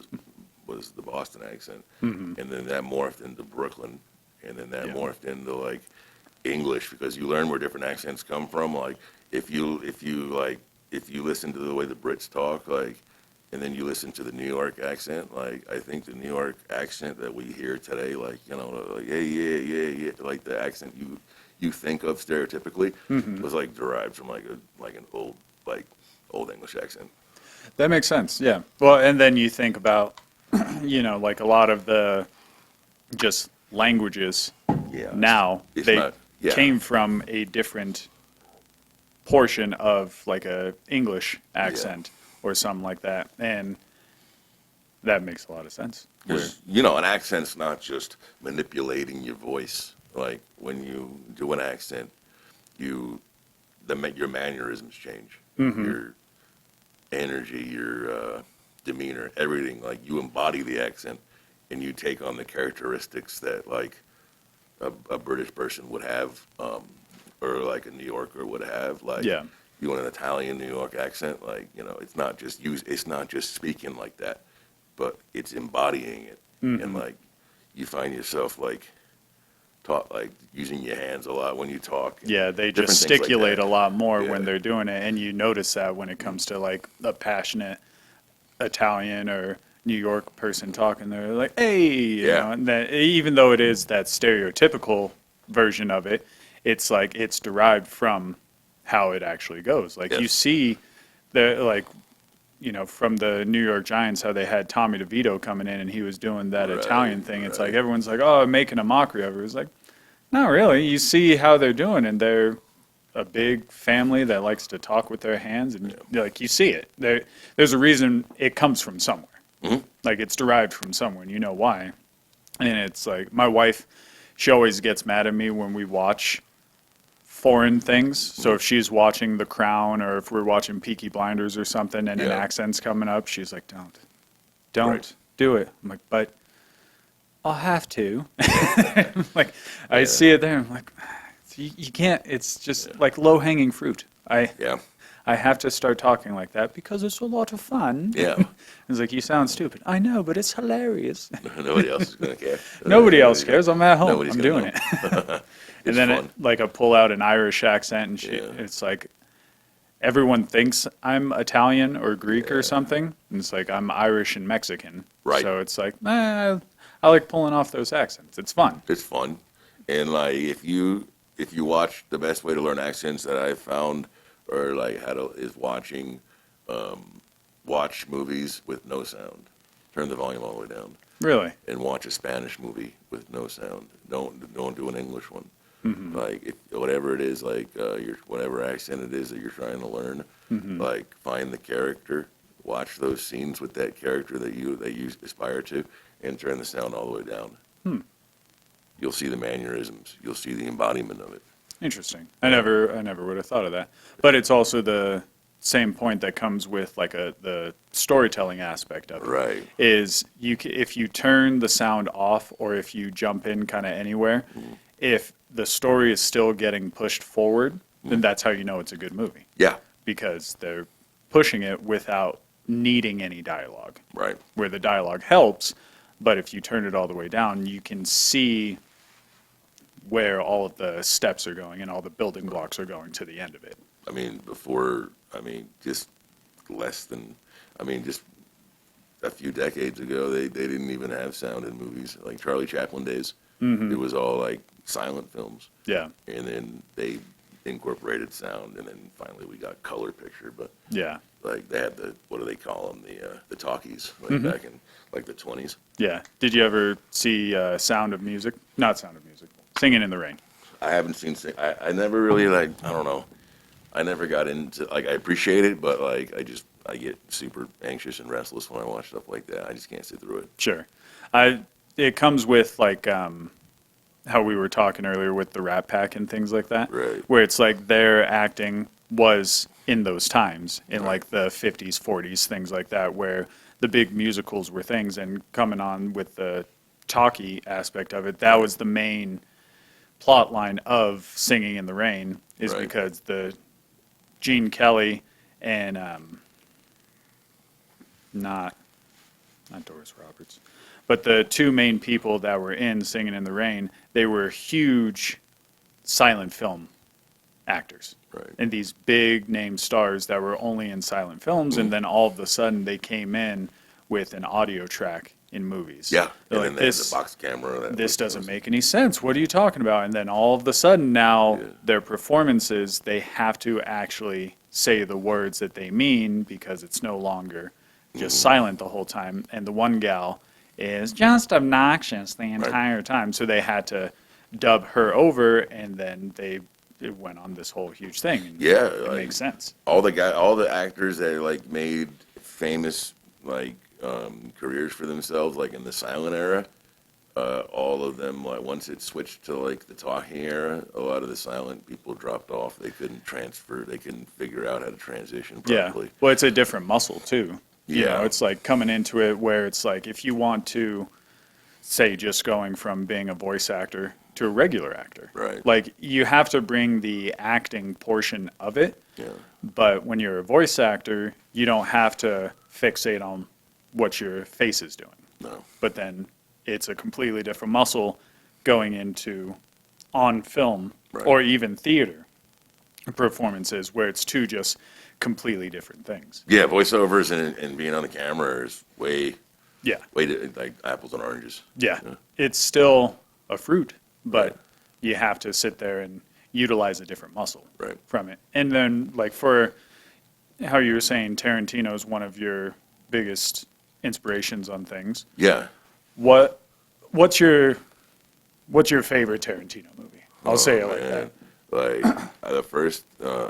was the Boston accent, and then that morphed into Brooklyn, and then that Yeah. morphed into like English because you learn where different accents come from. Like if you listen to the way the Brits talk, like, and then you listen to the New York accent, like I think the New York accent that we hear today, like like yeah, like the accent you think of stereotypically was like derived from like an old English accent. That makes sense. Yeah. Well, and then you think about, you know, like a lot of the just languages Yeah. now, it's they not- yeah. came from a different portion of like a English accent or something like that. And that makes a lot of sense. Where- Because, an accent's not just manipulating your voice. Like, when you do an accent, your mannerisms change. Your energy, your demeanor, everything. Like, you embody the accent, and you take on the characteristics that, like, a British person would have, or, like, a New Yorker would have. Like, Yeah. you want an Italian New York accent, like, it's not just speaking like that, but it's embodying it. And like you find yourself like using your hands a lot when you talk. And Yeah, they different just things like gesticulate that. a lot more Yeah. when they're doing it, and you notice that when it comes to like a passionate Italian or New York person talking, they're like, "Hey," you Yeah. know, and that even though it is that stereotypical version of it, it's like it's derived from how it actually goes. Like you Yes. see the like from the New York Giants, how they had Tommy DeVito coming in and he was doing that Right, Italian thing. It's like right. everyone's like, oh, making a mockery of it. It's like, not really. You see how they're doing, and they're a big family that likes to talk with their hands, and like you see it. There's a reason it comes from somewhere. Like it's derived from somewhere, and you know why. And it's like my wife, she always gets mad at me when we watch foreign things. So if she's watching The Crown or if we're watching Peaky Blinders or something and an Yeah. accent's coming up, she's like, don't Right. do it. I'm like, but I'll have to. Like, I see it there. I'm like, you can't. It's just like low hanging fruit. Yeah. I have to start talking like that because it's a lot of fun. Yeah. It's like, you sound stupid. I know, but it's hilarious. Nobody else is going to care. Nobody else cares. I'm at home. Nobody's I'm gonna doing know. it. It's And then fun. like I pull out an Irish accent, and Yeah. it's like everyone thinks I'm Italian or Greek or something, and it's like I'm Irish and Mexican. Right. So it's like, I like pulling off those accents. It's fun. It's fun. And like if you watch, the best way to learn accents that I've found, or like is watching watch movies with no sound. Turn the volume all the way down Really. and watch a Spanish movie with no sound. Don't do an English one. Mm-hmm. Like if whatever it is, like whatever accent it is that you're trying to learn, Mm-hmm. like find the character, watch those scenes with that character that you aspire to, and turn the sound all the way down. You'll see the mannerisms. You'll see the embodiment of it. Interesting. I never would have thought of that. But it's also the same point that comes with like the storytelling aspect of it. Right. Is if you turn the sound off or if you jump in kind of anywhere, if the story is still getting pushed forward, then that's how you know it's a good movie, Yeah. because they're pushing it without needing any dialogue. Right. Where the dialogue helps, but if you turn it all the way down, you can see where all of the steps are going and all the building blocks are going to the end of it. I mean, just just a few decades ago, they didn't even have sound in movies. Like Charlie Chaplin days, it was all like silent films. Yeah, And then they incorporated sound, and then finally we got color picture. But yeah, like they had what do they call them? The talkies, like back in like the 20s. yeah. Did you ever see Sound of Music? Not Sound of Music. Singing in the Rain. I haven't seen. I never really I don't know. I never got into I appreciate it, but like I get super anxious and restless when I watch stuff like that. I just can't sit through it. Sure. It comes with like how we were talking earlier with the Rat Pack and things like that. Right. Where it's like their acting was in those times, in Right. like the 50s, 40s, things like that, where the big musicals were things, and coming on with the talkie aspect of it, that was the main plot line of Singing in the Rain, is Right. because the Gene Kelly and not Doris Roberts, but the two main people that were in Singing in the Rain, they were huge silent film actors. Right. And these big name stars that were only in silent films, and then all of a sudden they came in with an audio track in movies. Yeah. They're And like, then they had this the box camera. this doesn't make any sense. What are you talking about? And then all of a sudden now Yeah. their performances, they have to actually say the words that they mean, because it's no longer just silent the whole time. And the one gal is just obnoxious the entire time. So they had to dub her over, and then it went on this whole huge thing. And Yeah, it like- makes sense. all the actors that like made famous careers for themselves, like in the silent era, all of them, like once it switched to like the talking era, a lot of the silent people dropped off. They couldn't transfer. They couldn't figure out how to transition properly. Yeah. Well, it's a different muscle too. You Yeah. know, it's like coming into it where it's like if you want to, say, just going from being a voice actor to a regular actor. Right. Like you have to bring the acting portion of it, Yeah. but when you're a voice actor, you don't have to fixate on what your face is doing. No. But then it's a completely different muscle going into on film Right. or even theater performances where it's two just completely different things. Yeah, voiceovers and being on the camera is way Yeah. like apples and oranges. Yeah. Yeah. It's still a fruit, but Right. you have to sit there and utilize a different muscle Right. from it. And then like for how you were saying Tarantino is one of your biggest inspirations on things. Yeah. What what's your favorite Tarantino movie? I'll say it like Man. that. Like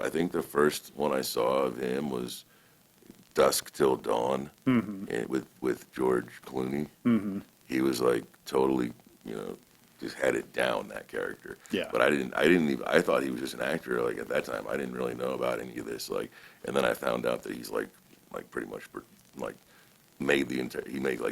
I think the first one I saw of him was Dusk Till Dawn, with George Clooney. He was like totally, just had it down, that character. Yeah. But I thought he was just an actor. Like at that time, I didn't really know about any of this. Like, and then I found out that he's like pretty much like made the entire,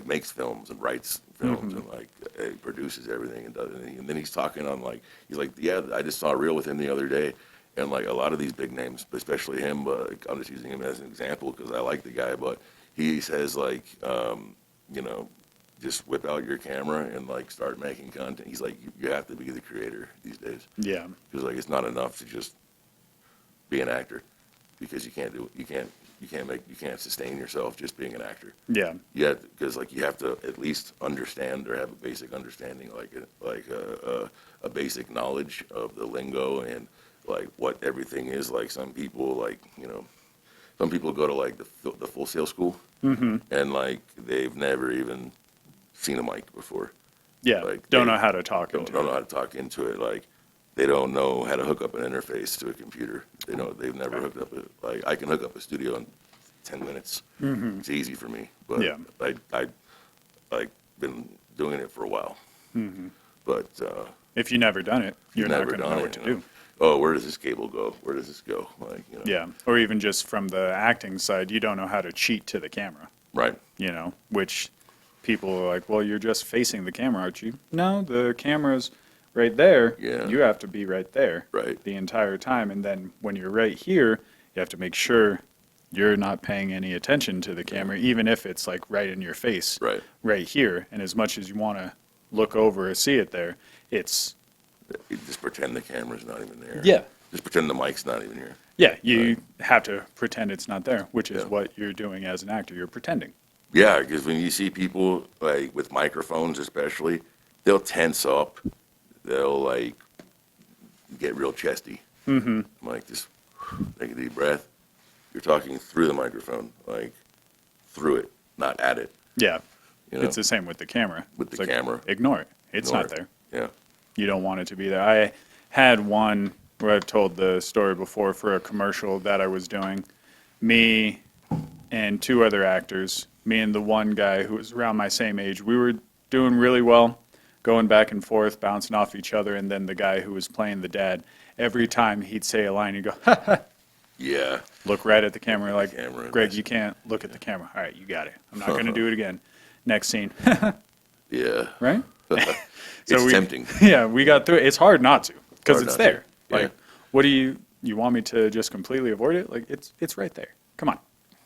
makes films and writes films and produces everything and does it. And then he's talking on he's like, yeah, I just saw a reel with him the other day. And like a lot of these big names, especially him, but I'm just using him as an example because I like the guy. But he says just whip out your camera and like start making content. He's like, you have to be the creator these days. Yeah. Because like it's not enough to just be an actor, because you can't sustain yourself just being an actor. Yeah. Yeah, because like you have to at least understand or have a basic understanding, a basic knowledge of the lingo and like what everything is. Like some people go to like the Full Sail School and like they've never even seen a mic before. Yeah. Like Don't know how to talk don't into know it. how to talk into it. Like they don't know how to hook up an interface to a computer. They've never hooked up I can hook up a studio in 10 minutes. It's easy for me, but Yeah. I like been doing it for a while. But If you've never done it, you're not never going to done know it, what to do. Oh, where does this cable go? Where does this go? Yeah. Or even just from the acting side, you don't know how to cheat to the camera, Right. which people are like, well, you're just facing the camera, aren't you? No, the camera's right there. Yeah. You have to be right there Right. the entire time. And then when you're right here, you have to make sure you're not paying any attention to the camera, even if it's like right in your face, Right. here. And as much as you want to look over or see it there, it's, You just pretend the camera's not even there. yeah. Just pretend the mic's not even here. Yeah, you have to pretend it's not there, which is Yeah. what you're doing as an actor. You're pretending. Yeah, because when you see people like with microphones, especially, they'll tense up. They'll like get real chesty. I'm like, just take a deep breath. You're talking through the microphone, like through it, not at it. Yeah, You know, it's the same with the camera. with It's the like, camera. ignore it. It's Ignore not it. there. Yeah. You don't want it to be there. I had one where I've told the story before for a commercial that I was doing. Me and two other actors, me and the one guy who was around my same age, we were doing really well, going back and forth, bouncing off each other, and then the guy who was playing the dad, every time he'd say a line, he'd go, ha, ha, Yeah. look right at the camera, like, camera. Greg, you can't look at the camera. All right, you got it. I'm not going to do it again. Next scene, Yeah. right? It's tempting. Yeah, we got through it. It's hard not to, because Hard it's not to. there. Yeah. Like, what do you want me to just completely avoid it? Like, it's right there. Come on.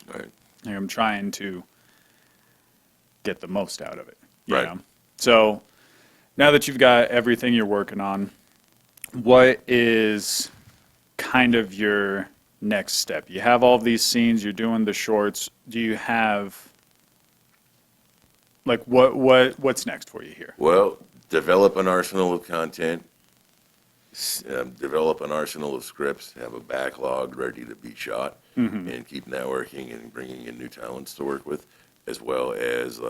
All right. Like, I'm trying to get the most out of it. You Right. know? So now that you've got everything you're working on, what is kind of your next step? You have all of these scenes, you're doing the shorts. Do you have like what's next for you here? Well, develop an arsenal of content, develop an arsenal of scripts, have a backlog ready to be shot, and keep networking and bringing in new talents to work with, as well as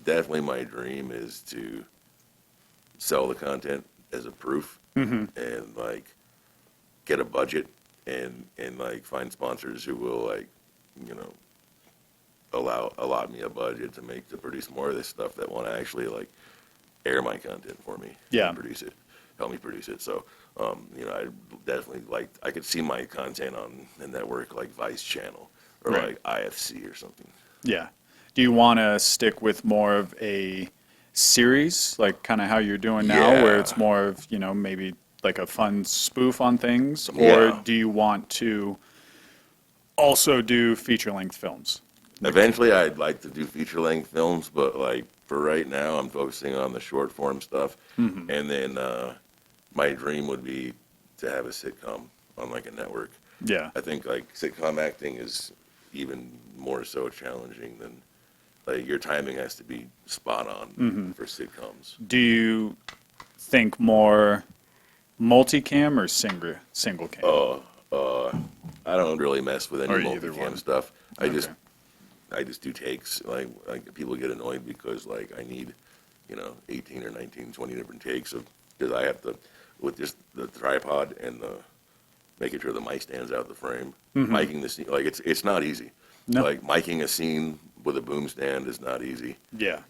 definitely my dream is to sell the content as a proof and like get a budget and like find sponsors who will allot me a budget to produce more of this stuff, that want to actually like air my content for me. Yeah. And produce it, help me produce it. So I definitely I could see my content on a network like Vice Channel or Right. like IFC or something. Yeah. Do you want to stick with more of a series, like kind of how you're doing now, where Yeah. it's more of, maybe like a fun spoof on things? Or Yeah. do you want to also do feature-length films? Eventually, I'd like to do feature-length films, but like for right now, I'm focusing on the short-form stuff. And then my dream would be to have a sitcom on like a network. Yeah. I think like sitcom acting is even more so challenging than like your timing has to be spot on for sitcoms. Do you think more multicam or single cam? I don't really mess with any Or either multicam one. stuff. I Okay. just do takes. Like people get annoyed because like I need, 18 or 19, 20 different takes because I have to with just the tripod and making sure the mic stands out of the frame. Miking the scene, like it's not easy. No. Like miking a scene with a boom stand is not easy Yeah.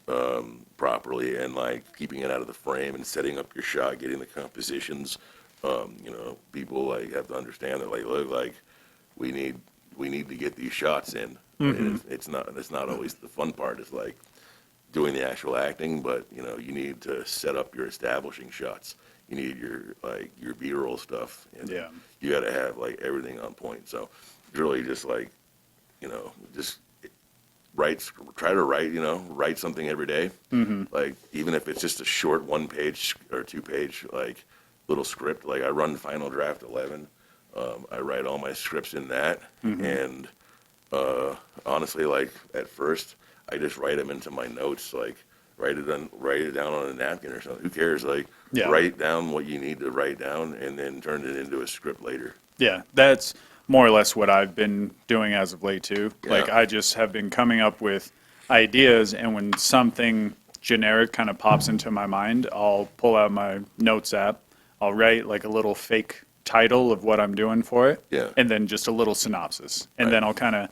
properly, and like keeping it out of the frame and setting up your shot, getting the compositions. People like have to understand that like look like we need to get these shots in. And it's not always the fun part. It's like doing the actual acting, but you need to set up your establishing shots. You need your B-roll stuff, and Yeah. you got to have like everything on point. So it's really just like just try to write something every day. Like even if it's just a short 1 page or 2 page like little script. Like I run Final Draft 11. I write all my scripts in that, and honestly, like at first, I just write them into my notes. Like write it down on a napkin or something. Who cares? Like Yeah. write down what you need to write down, and then turn it into a script later. Yeah, that's more or less what I've been doing as of late too. Yeah. Like I just have been coming up with ideas, and when something generic kind of pops into my mind, I'll pull out my notes app. I'll write like a little fake title of what I'm doing for it, Yeah. and then just a little synopsis, and Right. then I'll kind of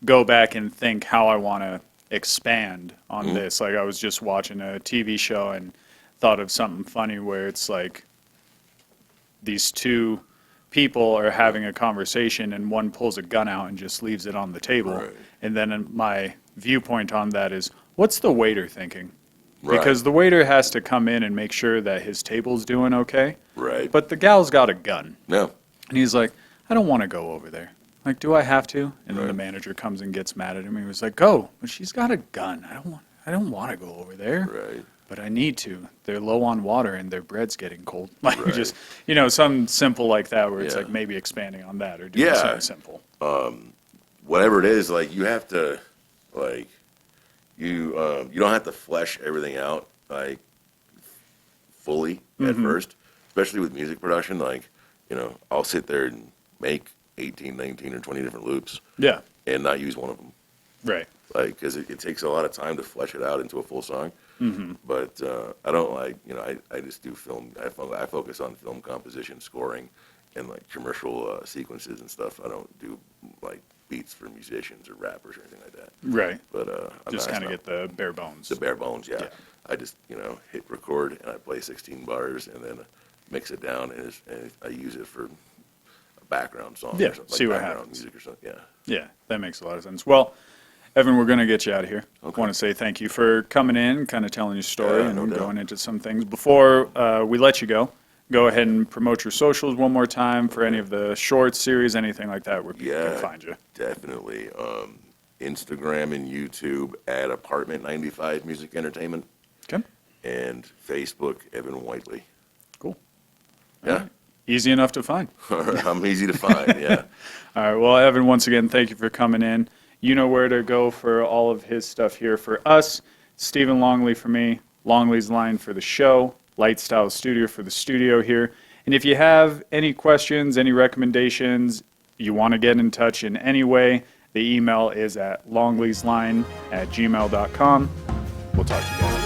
go back and think how I want to expand on Mm-hmm. this. Like I was just watching a TV show and thought of something funny where it's like these two people are having a conversation and one pulls a gun out and just leaves it on the table. Right. And then my viewpoint on that is, what's the waiter thinking? Right. Because the waiter has to come in and make sure that his table's doing okay. Right. But the gal's got a gun. No. And he's like, I don't want to go over there. Like, do I have to? And then Right. the manager comes and gets mad at him. He was like, go. But she's got a gun. I don't want to go over there. Right. But I need to. They're low on water and their bread's getting cold. Like Right. just, something simple like that where it's Yeah. like maybe expanding on that or doing Yeah. something simple. Whatever it is, like you have to, like you don't have to flesh everything out like fully at first, especially with music production. Like I'll sit there and make 18, 19, or 20 different loops Yeah. and not use one of them, Right. like because it takes a lot of time to flesh it out into a full song. But I don't like I just do film. I focus on film composition, scoring, and like commercial sequences and stuff. I don't do like beats for musicians or rappers or anything like that. Right. But Just kind of not get the bare bones. the bare bones. Yeah. Yeah. I just hit record and I play 16 bars and then mix it down and I use it for a background song. Yeah, Or something, see like what background happens. music or something. Yeah. Yeah, that makes a lot of sense. Well, Evan, we're going to get you out of here. I Okay. want to say thank you for coming in, kind of telling your story Yeah, and no doubt. going into some things. Before we let you go ahead and promote your socials one more time for any of the short series, anything like that, where people Yeah. can find you. Definitely. Instagram and YouTube at Apartment 95 Music Entertainment, Okay, and Facebook Evan Whiteley. cool. Yeah. Easy enough to find. I'm easy to find. Yeah. All right, well, Evan, once again, thank you for coming in. You know where to go for all of his stuff here. For us, Stephen Longley for me, Longley's Line for the show, Lightstyle Studio for the studio here. And if you have any questions, any recommendations, you want to get in touch in any way, the email is at longleysline@gmail.com. We'll talk to you guys.